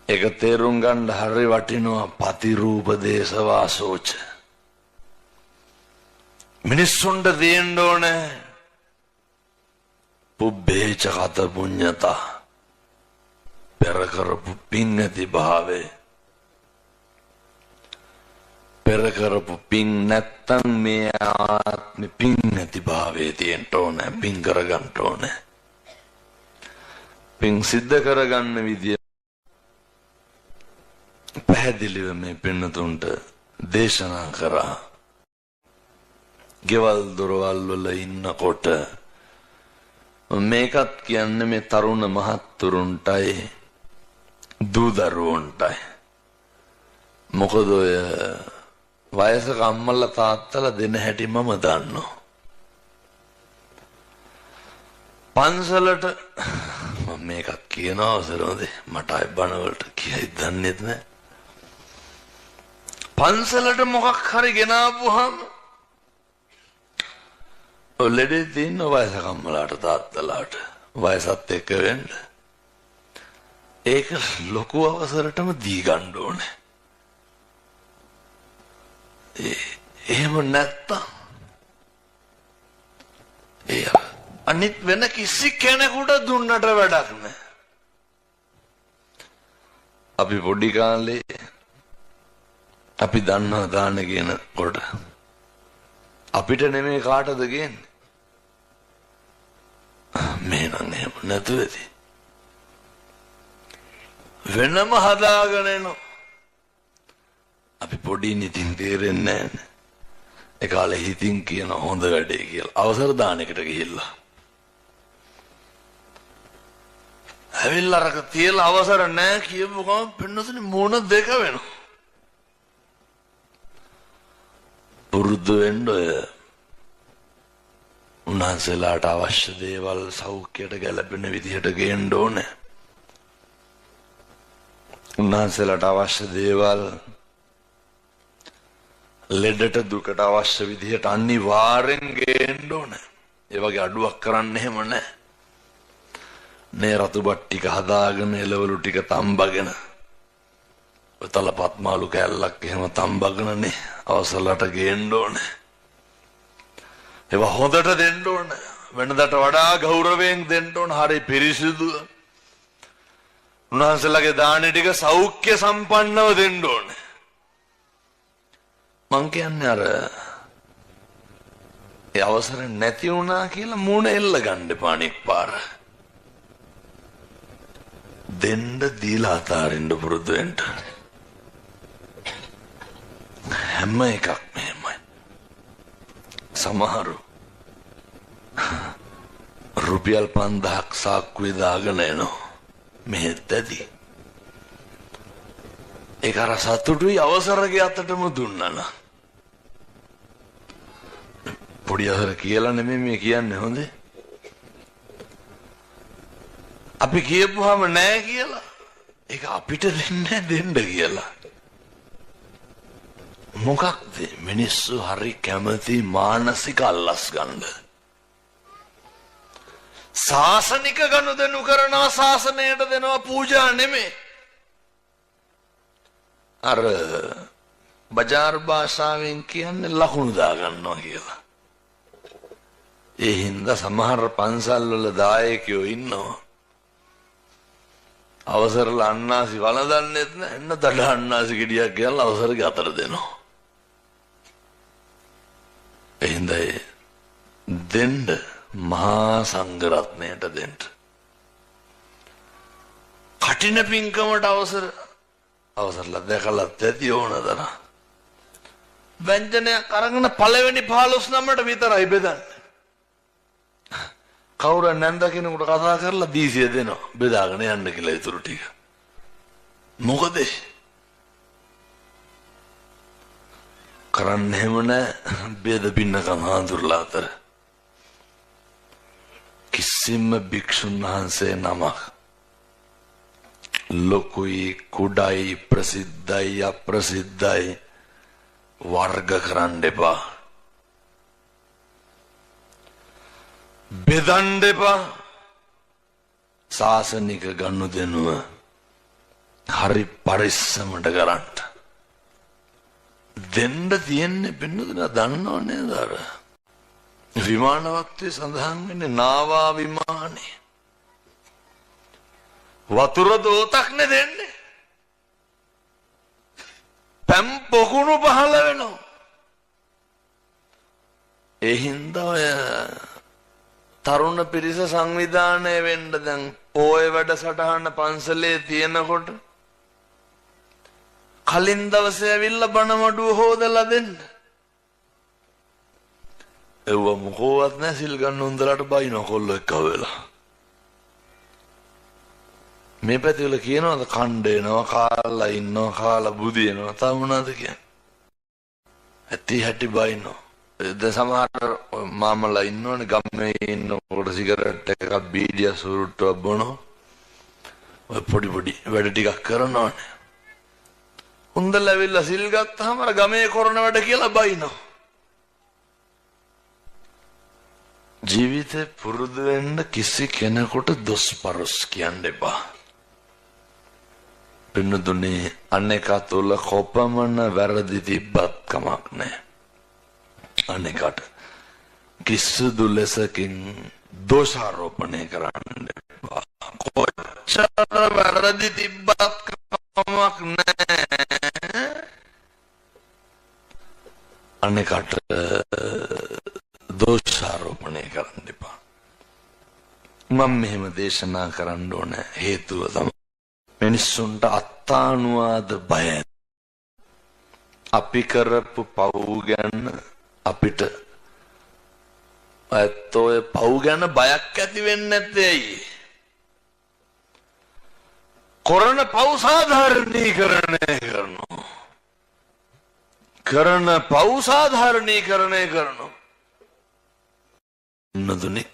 ඒක තේරුම් ගන්න හරි වටිනවා පතිරූප දේශවාසෝච. මිනිස්සුන්ට දෙන්න ඕනේ පුබ්බේච කත පුඤ්ඤතා පෙර කරපු පින් නැති භාවේ. පෙර කරපු පින් නැත්තම් මේ ආත්මෙ පින් නැති භාවයේ තියෙන්න ඕනේ. පින් කරගන්න ඕනේ. පින් සිද්ධ කරගන්න විදිය පැහැදිලිව මේ පින්නතුන්ට දේශනා කරා. ගෙවල් දොරවල් වල ඉන්නකොට මේකත් කියන්නේ මේ තරුණ මහත්තුරුන්ටයි දූ දරුවන්ටයි. මොකද ඔය වයසක අම්මලා තාත්තලා දෙන හැටි මම දන්නවා. පන්සලට මම මේකක් කියන අවසරද මට අය බණවලට කියයි දන්නේත් නෑ. පන්සලට මොකක් හරි ගෙනාවුවාම ඔලෙඩේ තියෙන වයසක අම්මලාට තාත්තලාට වයසත් එක්ක වෙන්න ඒක ලොකු අවසරටම දී ගන්න ඕනේ. එහෙම නැත්තම් අනිත් වෙන කිසි කෙනෙකුට දුන්නට වැඩක් නෑ. අපි පොඩි කාලේ අපි දන්නවා දාන කියන කොට අපිට නෙමෙයි කාටද ගේන්නේ. මේ නම් එහෙම නැතුවේදී වෙනම හදාගෙන එනවා. අපි පොඩි නිතින් තේරෙන්නේ නැහැ. ඒ කාලේ හිතින් කියන හොඳ වැඩේ කියලා අවසර දානයකට ගිහිල්ලා ඇවිල්ලා අරක තියලා අවසර නැහැ කියපු ගමන් පින්නතුනේ මොන දෙක වෙනවා. පුරුදු වෙන්න උන්වහන්සේලාට අවශ්‍ය දේවල් සෞඛ්‍යයට ගැලපෙන විදිහට ගේන්න ඕනේ. උන්වහන්සේලාට අවශ්‍ය දේවල් ලෙඩට දුකට අවශ්‍ය විදිහට අනිවාර්යෙන් ගේන්න ඕනේ. ඒ වගේ අඩුවක් කරන්න එහෙම නැහැ. නේ රතුබත් ටික හදාගෙන එළවලු ටික තම්බගෙන තලපත් මාළු කෑල්ලක් එහෙම තම්බගෙනනේ අවසලට ගේන්න ඕනේ. ඒවා හොඳට දෙන්න ඕනේ. වෙනදට වඩා ගෞරවයෙන් දෙන්න ඕනේ. හරි පිරිසිදු. උන්වහන්සේලාගේ දානේ ටික සෞඛ්‍ය සම්පන්නව දෙන්න ඕනේ. මං කියන්නේ අර ඒ අවසර නැති වුණා කියලා මූණ එල්ල ගන්න එපා අනෙක් පාර. දෙන්න දීලා අතාරින්න පුරුදු වෙන්න. හැම එකක් මෙහෙමයි. සමහරු රුපියල් 5000ක් සාක්කුවේ දාගෙන එනවා. මෙහෙත් ඇති. ඒක අර සතුටුයි අවසරගේ අතටම දුන්නා නම්. පොඩි අහර කියලා නෙමෙයි මේ කියන්නේ හොඳේ. අපි කියපුවාම නෑ කියලා ඒක අපිට දෙන්නේ දෙන්න කියලා. මොකක්ද මිනිස්සු හරි කැමති මානසික අල්ලස් ගන්න. ශාසනික ගනුදෙනු කරනවා ශාසනයට දෙනවා පූජා නෙමෙයි. අර බජාර් භාෂාවෙන් කියන්නේ ලකුණු දා ගන්නවා කියලා. ඒ හින්දා සමහර පන්සල් වල දායකයෝ ඉන්නවා. අවසරල අන්නාසි වළඳන්නෙත් නෑ. එන්න දඩ අන්නාසි ගෙඩියක් කියලා අවසරගේ අතට දෙනවා. ඒ හින්දා දෙන්න මහා සංඝරත්නයට දෙන්න. කටින පින්කමට අවසරලා දැකලත් ඇති ඕනදර. ව්‍යංජනයක් අරගෙන පළවෙනි 15 නමට විතරයි බෙදන්නේ. කවුරු නැන්ද කෙනෙකුට කතා කරලා දීසිය දෙනවා. බෙදාගෙන යන්න කියලා ඉතුරු ටික. මොකද කරන්නේ එහෙම නෑ. බෙද පින්නකම් හාඳුරලා අතර කිසිම භික්ෂුන් වහන්සේ නමක් ලොකුයි කුඩයි ප්‍රසිද්ධයි අප්‍රසිද්ධයි වර්ග කරන්න එපා. බෙදන්න එපා. ශාසනික ගනුදෙනුව හරි පරිස්සමට කරන්න. දෙන්න තියෙන්නේ පින්නතුන දන්නව නේද අර විමාන වක්තේ සඳහන් වෙන්නේ නාවා විමානේ. වතුර දෝතක් නේ දෙන්නේ. පැම් පොකුණු පහළ වෙනවා. ඒ හින්දා ඔය තරුණ පිරිස සංවිධානය වෙන්න දැන් පොය වැඩසටහන පන්සලේ තියෙනකොට කලින් දවසේ ඇවිල්ලා බණ මඩුව හොදලා දෙන්න. එව්ව මොකවත් නැහැ සිල් ගන්න හොඳලට බයින කොල්ල එක්ක වෙලා. මේ පැතිවල කියනවාද කණ්ඩ එනවා කාලා ඉන්නවා කාලා බුදිනවා තව මොනවද කියන්නේ? ඇති හැටි බයිනෝ. දැන් සමහර මාමලා ඉන්නවනේ ගම්මේ ඉන්නකොට සිගරට් එකක් බීඩිය සුරුට්ටුවක් බොනවා. ඔය පොඩි වැඩ ටිකක් කරනවානේ. හොඳලා ඇවිල්ලා සිල් ගත්තාම අර ගමේ කරන වැඩ කියලා බයිනෝ. ජීවිතේ පුරුදු වෙන්න කිසි කෙනෙකුට දොස් පරොස් කියන්න එපා. පින්නතුනේ අනේක තුල කොපමණ වැරදි තිබ්බත් කමක් නැහැ. අනේකට කිසිදු ලෙසකින් දෝෂාරෝපණය කරන්න එපා. කොච්චර වැරදි තිබ්බත් කමක් නැහැ. අනේකට දෝෂාරෝපණය කරන්න එපා. මම මෙහෙම දේශනා කරන්න ඕන හේතුව තමයි මිනිස්සුන්ට අත්තානුවාද බය. අපි කරපු පව් ගැන අපිට ඔය පව් ගැන බයක් ඇති වෙන්නේ නැත්තේ. කරන පව් සාධාරණීකරණය කරනවා. කරන පව් සාධාරණීකරණය කරනවා. නදුනේ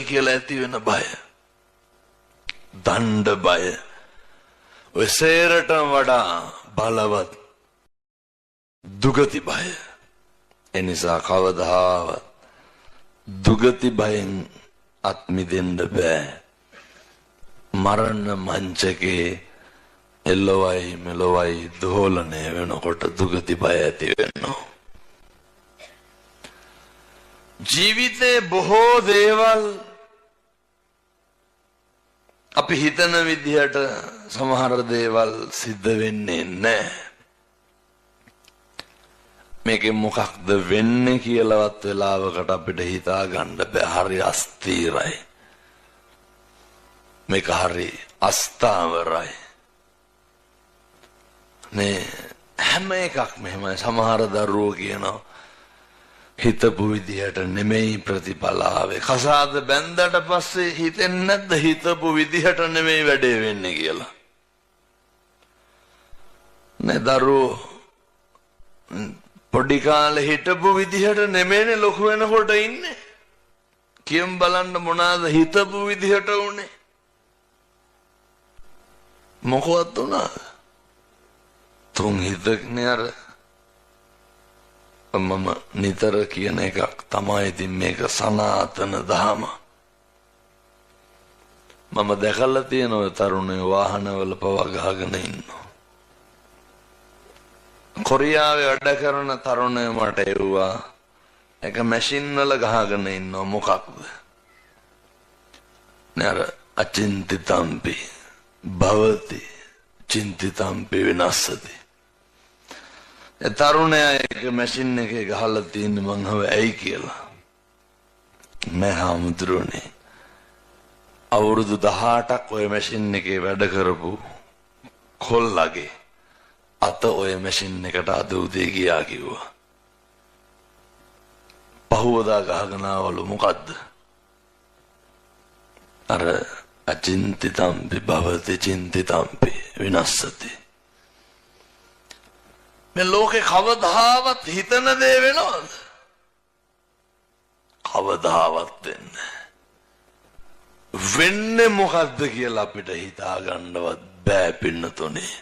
කියලා ඇති වෙන බය. දණ්ඩ බය. ඔය සේරටම වඩා බලවත් දුගති බය. එනිසා කවදාවත් දුගති බයෙන් අත් මිදෙන්න බෑ. මරණ මංචකේ එල්ලවයි මෙලවයි දෝලණය වෙනකොට දුගති බය ඇති වෙනවා. ජීවිතේ බොහෝ දේවල් අපි හිතන විදිහට සමහර දේවල් සිද්ධ වෙන්නේ නැහැ. මේකෙන් මොකක්ද වෙන්නේ කියලාවත් වෙලාවකට අපිට හිතා ගන්න බෑ. හරි අස්තීරයි. මේක හරි අස්ථාවරයි. මේ හැම එකක්ම එහෙමයි. සමහර දරුවෝ කියනවා හිතපු විදිහට නෙමෙයි ප්‍රතිඵල ආවේ. කසාද බැන්දට පස්සේ හිතෙන්නේ නැද්ද හිතපු විදිහට නෙමෙයි වැඩේ වෙන්නේ කියලා? නේ දරුවෝ පොඩි කාලේ හිටපු විදිහට නෙමෙයිනේ ලොකු වෙනකොට ඉන්නේ. කියම් බලන්න මොනවාද හිතපු විදිහට උනේ? මොකවත් උනාද? තුන් හිතක්නේ අර මම නිතර කියන එකක් තමයි. ඉතින් මේක සනාතන දහම. මම දැකලා තියෙන ඔය තරුණයෝ වාහනවල පවා ගහගෙන ඉන්නවා. කොරියාවේ වැඩ කරන තරුණයෝ මට එව්වා එක මැෂින් වල ගහගෙන ඉන්නවා. මොකක්ද? නේද? අචින්තිතම්පි භවති චින්තිතම්පි විනස්සති. තරුණයා එක මැෂින් එකේ ගහලා තියෙන්නේ මං හව ඇයි කියලා. මම හාමුදුරනේ අවුරුදු 18ක් ඔය මැෂින් එකේ වැඩ කරපු කොල්ලගේ අත ඔය මැෂින් එකට අද උදේ ගියා කිව්වා. පහුවදා ගහගෙන ආවලු මොකද්ද? අර අචින්තිතම්පි භවති චින්තිතම්පි විනස්සති. මේ ලෝකේ කවදාවත් හිතන දේ වෙනවද? කවදාවත් වෙන්නේ මොකද්ද කියලා අපිට හිතා ගන්නවත් බෑ පින්නතුනේ.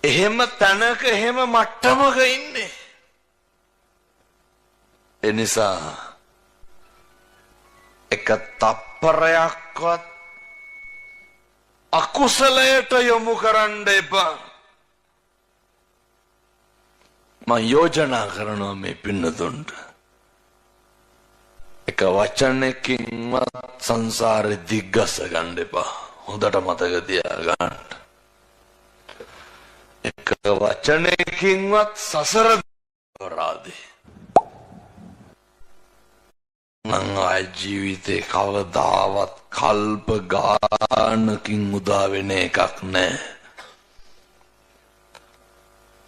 එහෙම තැනක එහෙම මට්ටමක ඉන්නේ. එනිසා එක තප්පරයක්වත් අකුසලයට යොමු කරන්න එපා. මම යෝජනා කරනවා මේ පින්නතුන්ට එක වචනයකින්වත් සංසාරේ දිග්ගස ගන්න එපා. හොඳට මතක තියාගන්න. එක වචනයකින්වත් සසර කරාදී. මං ආයි ජීවිතේ කවදාවත් කල්ප ගානකින් උදා වෙන එකක් නෑ.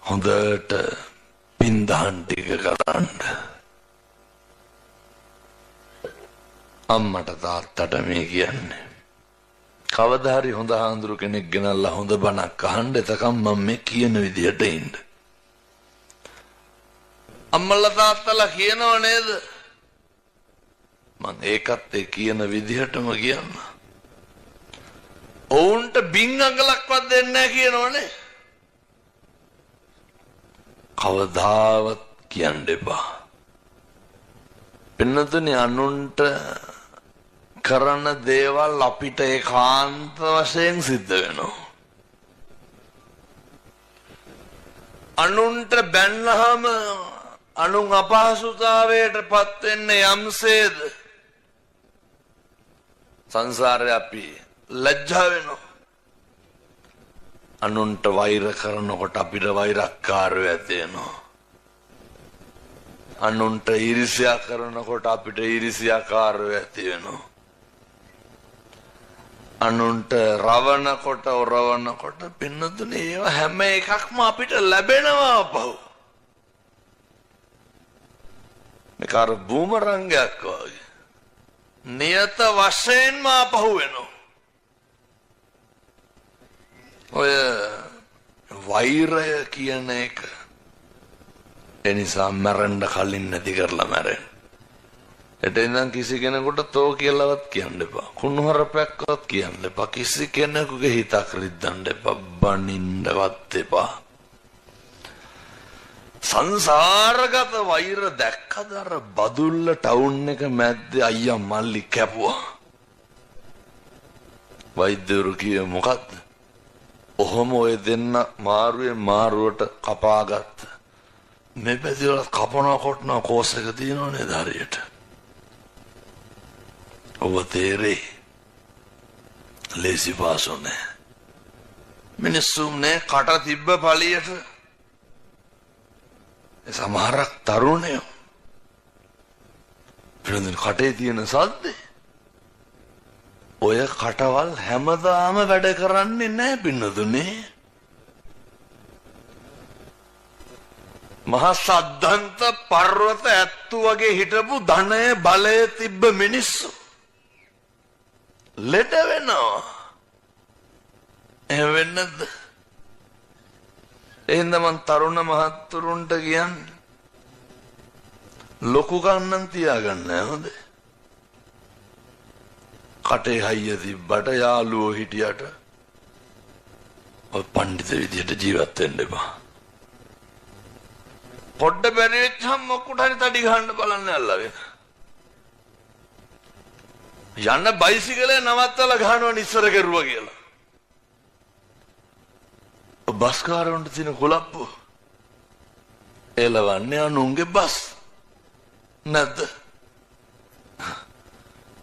හොඳට පින්දහන් ටික කරන්න. අම්මට තාත්තට මේ කියන්නේ. කවදා හරි හොඳ හාමුදුරු කෙනෙක් ගෙනල්ලා හොඳ බණක් අහන්න. එතකම් මම මේ කියන විදියට ඉන්න. අම්මලා තාත්තලා කියනව නේද? මං ඒකත් ඒ කියන විදිහටම කියන්න. ඔවුන්ට බින් අඟලක්වත් දෙන්නේ නැහැ කියනවනේ. කවදාවත් කියන්න එපා. පින්නතුනි අනුන්ට කරන දේවල් අපිට ඒකාන්ත වශයෙන් සිද්ධ වෙනවා. අනුන්ට බැන්නහම අනුන් අපහසුතාවයට පත් වෙන්නේ යම්සේද සංසාරේ අපි ලැජ්ජා වෙනවා. අනුන්ට වෛර කරනකොට අපිට වෛරක්කාරයෝ ඇති වෙනවා. අනුන්ට ඊර්ෂ්‍යා කරනකොට අපිට ඊර්ෂ්‍යාකාරයෝ ඇති වෙනවා. අනුන්ට රවණකොට ඔරවනකොට පින්නතුනේ ඒව හැම එකක්ම අපිට ලැබෙනවා අපහු. මේක අර බූමරංගයක් වගේ. නියත වශයෙන්ම අපහු වෙනවා. ඔය වෛරය කියන එක එනිසා මැරෙන්න කලින් නැති කරලා මැරෙන්න. එතෙන්නම් කිසි කෙනෙකුට තෝ කියලාවත් කියන්න එපා. කුණුහරුපයක්වත් කියන්න එපා. කිසි කෙනෙකුගේ හිතක් රිද්දන්න එපා. බනින්නවත් එපා. සංසාරගත වෛර දැක්කද අර බදුල්ල ටවුන් එක මැද්දේ අයියා මල්ලි කැපුවා. වෛද්‍යවරු කියේ මොකද්ද? ඔහොම ඔය දෙන්න මාරුවේ මාරුවට කපාගත්ත. මේ පැතිවල කපනවා කොටනවා කෝස් එක තියෙනවනේ හරියට. ඔබ තේරෙයි. ලේසි පාසු නෑ. මිනිස්සුම් නේ කට තිබ්බ පළියට සමහරක් තරුණයෝ පිළිඳින කටේ තියෙන සද්දේ ඔය කටවල් හැමදාම වැඩ කරන්නේ නැහැ පින්නතුනේ. මහා සද්දන්ත පර්වත ඇත්තු වගේ හිටපු ධනය බලය තිබ්බ මිනිස්සු ලෙඩ වෙනවා. එහෙම වෙන්නේ නැද්ද? එහෙනම් මං තරුණ මහත්තුරුන්ට කියන්නේ ලොකු කන්නන් තියාගන්න හොඳ. කටේ හයිය තිබ්බට යාළුවෝ හිටියට ඔය පඬිත විදියට ජීවත් වෙන්න එපා. පොඩ්ඩ බැරි වෙච්චහම මොකුට හරි තඩි ගහන්න බලන්න අල්ලගෙන. යන්න බයිසිකලේ නවත්තලා ගහනවා ඉස්සර කෙරුවා කියලා. බස් කාරවන්ට තියෙන කුලප්පු එලවන්නේ අනුන්ගේ බස් නැද්ද?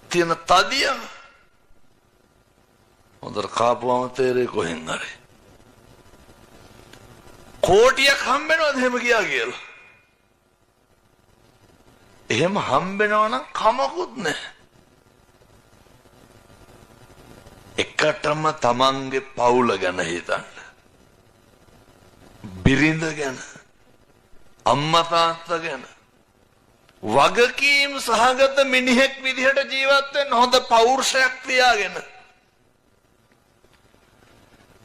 තියෙන තදිය හොඳට කාපුවම තේරෙයි කොහෙන් හරි. කෝටියක් හම්බෙනවද එහෙම ගියා කියලා? එහෙම හම්බෙනවා නම් කමකුත් නැහැ. එකටම තමන්ගේ පවුල ගැන හිතන්න. බිරිඳ ගැන, අම්මා තාත්තා ගැන වගකීම් සහගත මිනිහෙක් විදිහට ජීවත් වෙන්න හොඳ පෞරුෂයක් තියාගෙන.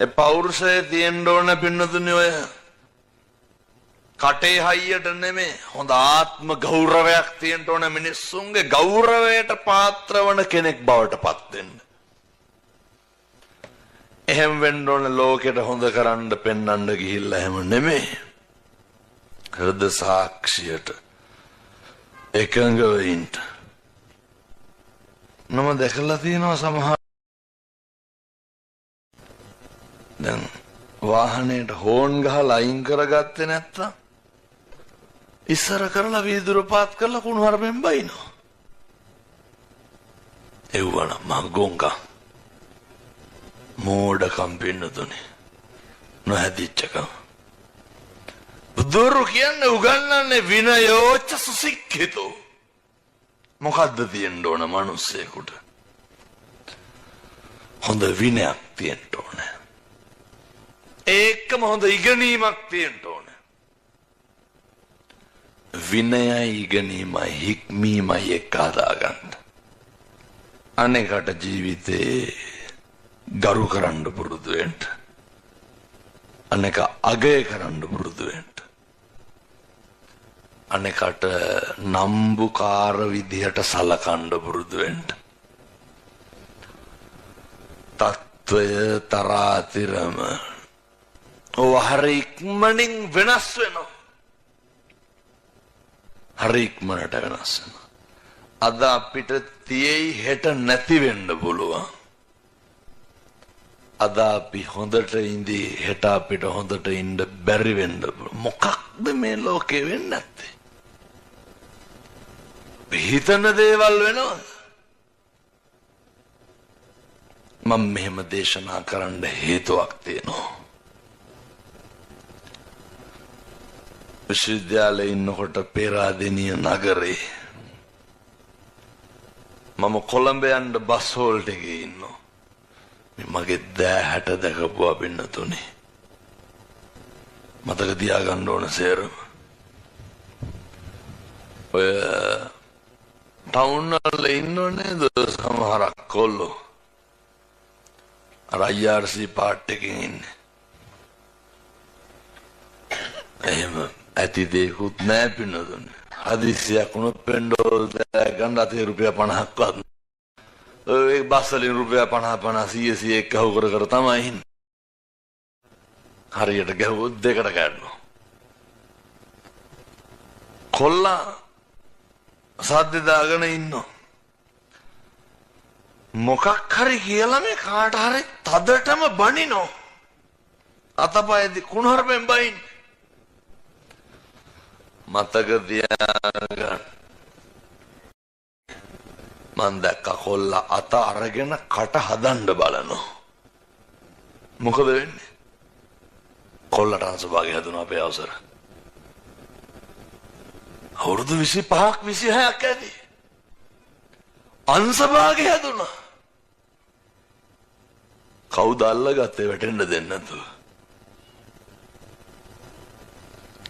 ඒ පෞරුෂය තියෙන්න ඕන පින්නතුනේ ඔය කටේ හයියට නෙමෙයි හොඳ ආත්ම ගෞරවයක් තියෙන්න ඕන මිනිස්සුන්ගේ ගෞරවයට පාත්‍ර වන කෙනෙක් බවට පත් වෙන්න. එහෙම වෙන්න ඕන ලෝකෙට හොඳ කරන්න පෙන්වන්න ගිහිල්ලා එහෙම නෙමෙයි. හෘද සාක්ෂියට එකඟව ඉන්න. නම දැකලා තියෙනවා සමහර දැන් වාහනේට හෝන් ගහලා අයින් කරගත්තේ නැත්තම් ඉස්සර කරලා වීදුර පාත් කරලා කුණු හරපෙන් බයිනවා. එව්වනම් මං ගොංගා මෝඩකම් පින්නතුනේ නොහැදිච්චකම්. බුදුරු කියන්නේ උගන්වන්නේ විනයෝච්ච සුසික්ඛිතෝ. මොකද්ද තියෙන්න ඕන මිනිස්සෙකුට? හොඳ විනයක් තියෙන්න ඕනේ. ඒකම හොඳ ඉගෙනීමක් තියෙන්න ඕනේ. විනයයි ඉගෙනීමයි හික්මීමයි එක්ක හදාගන්න. අනේකට ජීවිතේ ගරු කරන්න පුරුදු වෙන්න. අනේක අගය කරන්න පුරුදු වෙන්න. අනේකට නම්බුකාර විදිහට සලකන්න පුරුදු වෙන්න. තත්වය තරාතිරම හරි ඉක්මනින් වෙනස් වෙනවා. හරි ඉක්මනට වෙනස් වෙනවා. අද අපිට තියෙයි හෙට නැති වෙන්න පුළුවන්. අද අපි හොඳට ඉඳී හෙට අපිට හොඳට ඉන්න බැරි වෙන්න පුළුවන්. මොකක්ද මේ ලෝකේ වෙන්නේ නැත්තේ? හිතන දේවල් වෙනවද? මම මෙහෙම දේශනා කරන්න හේතුවක් තියෙනවා. විශ්වවිද්‍යාලේ ඉන්නකොට පේරාදෙණිය නගරේ මම කොළඹ යන්න බස් හෝල්ට් එකේ ඉන්නවා. මගේ දෑහැට දැකපුවා පින්නතුනේ. මතක තියාගන්න ඕන සේරම. ඔය ටවුන් වල ඉන්නෝ නේද සමහරක් කොල්ලෝ. අර IRC පාට් එකකින් ඉන්නේ. එහෙම ඇති දෙයක්වත් නෑ පින්නතුනේ. හදිසියක් වුණොත් පෙන්ඩෝල් ගන්න අතේ රුපියල් 50ක්වත් ඔය බස් වලින් රුපියල් 50 100 කහුව කර තමයි ඉන්නේ. හරියට ගැහුවොත් දෙකට ගන්නවා. කොල්ලා සද්ද දාගෙන ඉන්නවා. මොකක් හරි කියලා මේ කාට හරි තදටම බනිනෝ. අතපය කුණුහරුපෙන් බයින්. මතක තියාගන්න. මං දැක්ක කොල්ලා අත අරගෙන කට හදන්න බලනවා. මොකද වෙන්නේ? කොල්ලට අංශභාගය හදුනා අපේ අවසර. අවුරුදු 25ක් 26ක් ඇති. අංශභාගය හදුනා. කවුද අල්ලගත්තේ වැටෙන්න දෙන්නේ නැතුව?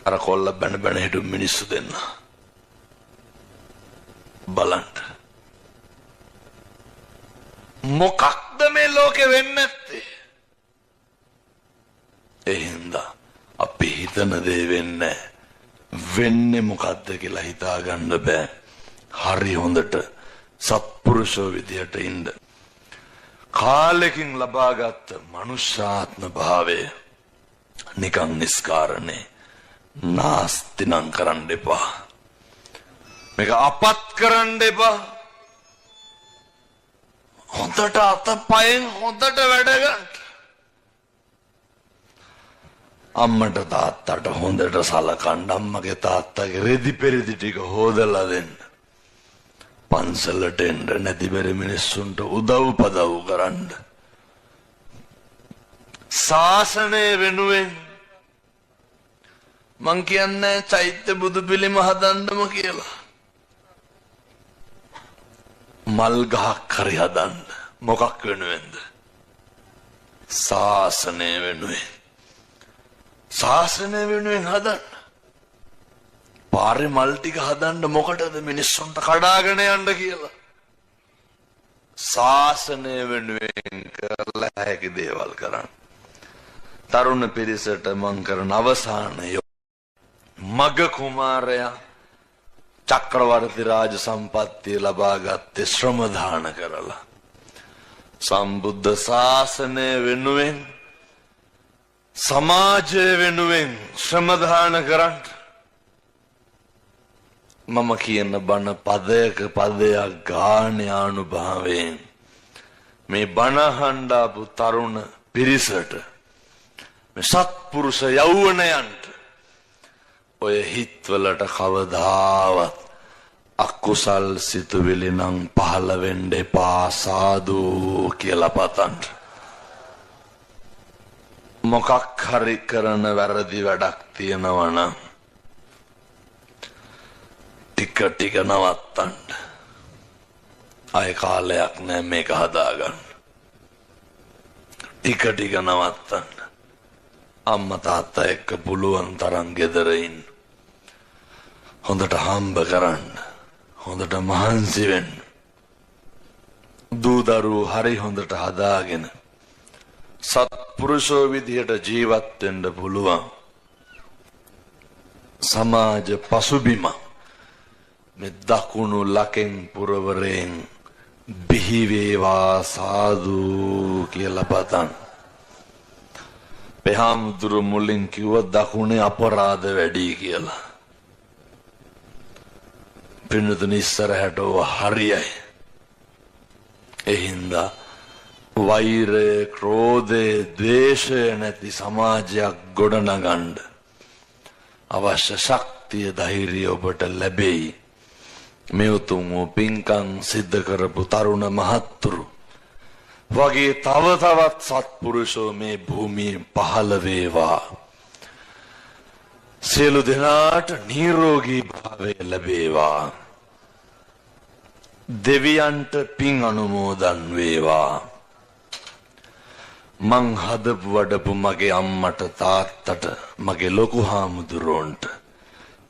අර කොල්ල බැන බැන හිටු මිනිස්සු දෙන්න. බලන්න. මොකක්ද මේ ලෝකෙ වෙන්නේ නැත්තේ? එහෙනම් අපි හිතන දේ වෙන්නේ වෙන්නේ මොකද්ද කියලා හිතා ගන්න බෑ. හරි හොඳට සත්පුරුෂෝ විදියට ඉන්න. කාලෙකින් ලබාගත් මනුෂ්‍යාත්ම භාවය නිකන් නිස්කාරණේ නාස්ති නම් කරන්න එපා. මේක අපත් කරන්න එපා. හොඳට අතපයෙන් හොඳට වැඩ ගන්න. අම්මට තාත්තට හොඳට සලකන්න. අම්මගේ තාත්තගේ රෙදි පෙරදි ටික හොදලා දෙන්න. පන්සලට එන්න නැති බැරි මිනිස්සුන්ට උදව් පදව් කරන්න. ශාසනය වෙනුවෙන් මං කියන්නේ චෛත්‍ය බුදු පිළිම හදන්නම කියලා. මල් ගහක් හරි හදන්න. මොකක් වෙනුවෙන්ද? ශාසනය වෙනුවෙන්. ශාසනය වෙනුවෙන් හදන්න. පාරේ මල් ටික හදන්න මොකටද? මිනිස්සුන්ට කඩාගෙන යන්න කියලා. ශාසනය වෙනුවෙන් කරලා හැකි දේවල් කරන්න. තරුණ පිරිසට මං කරන අවසානය මග කුමාරයා චක්‍රවර්ති රාජ සම්පත්තිය ලබාගත්තේ ශ්‍රම දාන කරලා. සම්බුද්ධ ශාසනය වෙනුවෙන් සමාජය වෙනුවෙන් ශ්‍රම දාන කරන්න. මම කියන බණ පදයක පදයක් ගානේ අනුභවයෙන් මේ බණ අහඬාපු තරුණ පිරිසට මේ සත්පුරුෂ යෞවනයන්ට ඔය හිත්වලට කවදාවත් අකුසල් සිතුවිලි නම් පහළ වෙන්න එපා සාදු කියලා පතන්න. මොකක් හරි කරන වැරදි වැඩක් තියෙනවා නම් ටික ටික නවත්තන්න. ආය කාලයක් නෑ මේක හදාගන්න. ටික ටික නවත්තන්න. අම්මා තාත්තා එක්ක පුළුවන් තරම් ගෙදර ඉන්න. හොඳට හම්බ කරන්න. හොඳට මහන්සි වෙන්න. දූ දරුවෝ හරි හොඳට හදාගෙන සත්පුරුෂෝ විදියට ජීවත් වෙන්න පුළුවන්. සමාජ පසුබිම මේ දකුණු ලකෙන් පුරවරෙන් බිහි වේවා සාදු කියලා පතන්. පෙහාමුදුරු මුලින් කිව්ව දකුණේ අපරාධ වැඩි කියලා. පින්නතුනි ඉස්සරහට හරියයි. එහින්දා වෛරය, ක්‍රෝධය, ද්වේෂය නැති සමාජයක් ගොඩනගන්න අවශ්‍ය ශක්තිය, ධෛර්යය ඔබට ලැබෙයි. මේ උතුම් පින්කම් සිද්ධ කරපු තරුණ මහත්තුරු වගේ තව තවත් සත්පුරුෂෝ මේ භූමියේ පහළ වේවා. සියලු දෙනාට නිරෝගී භාවය ලැබේවා. දෙවියන්ට පින් අනුමෝදන් වේවා. මං හදපු වඩපු මගේ අම්මට තාත්තට මගේ ලොකු හාමුදුරුවන්ට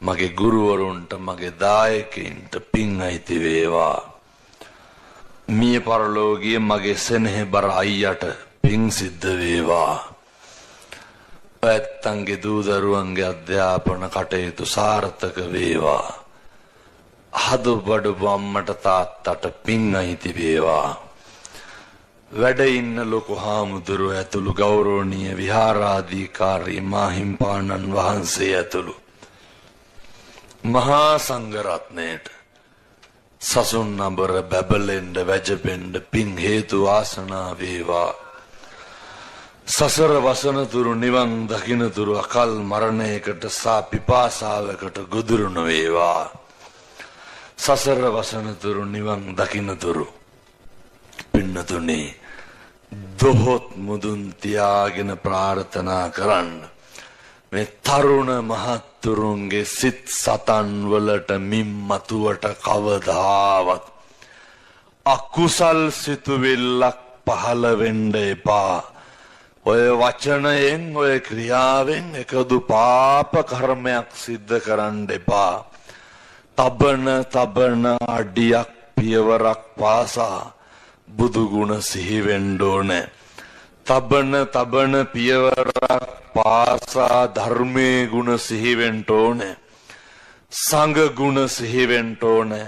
මගේ ගුරුවරුන්ට මගේ දායකයින්ට පින් අයිති වේවා. මිය පරලෝකීය මගේ සෙනෙහබර අයියට පින් සිද්ධ වේවා. ඇත්තන්ගේ දූ දරුවන්ගේ අධ්‍යාපන කටයුතු සාර්ථක වේවා. හදපු වඩපු අම්මට තාත්තට පින් අයිති වේවා. වැඩ ඉන්න ලොකු හාමුදුරුව ඇතුළු ගෞරවනීය විහාරාධිකාරී මාහිම්පාණන් වහන්සේ ඇතුළු මහා සංඝරත්නයට සසුන් නඹර බැබලෙන්ඩ වැජපෙන්ඩ පින් හේතු වාසනා වේවා. සසර වසනතුරු නිවන් දකිනතුරු අකල් මරණයකට සා පිපාසාවකට ගොදුරු නොවේවා. සසර වසනතුරු නිවන් දකිනතුරු පින්නතුනේ දොහොත් මුදුන් තියාගෙන ප්‍රාර්ථනා කරන්න. මේ තරුණ මහත්තුරුන්ගේ සිත් සතන් වලට මිම්මතුවට කවදාවත් අකුසල් සිතුවිල්ලක් පහළ වෙන්න එපා. ඔය වචනයෙන් ඔය ක්‍රියාවෙන් එකදු පාප කර්මයක් සිද්ධ කරන්න එපා. තබන අඩියක් පියවරක් පාසා බුදු ගුණ සිහි වෙන්න ඕනේ. තබන පියවරක් පාසා ධර්මයේ ගුණ සිහි වෙන්න ඕනේ. සංඝ ගුණ සිහි වෙන්න ඕනේ.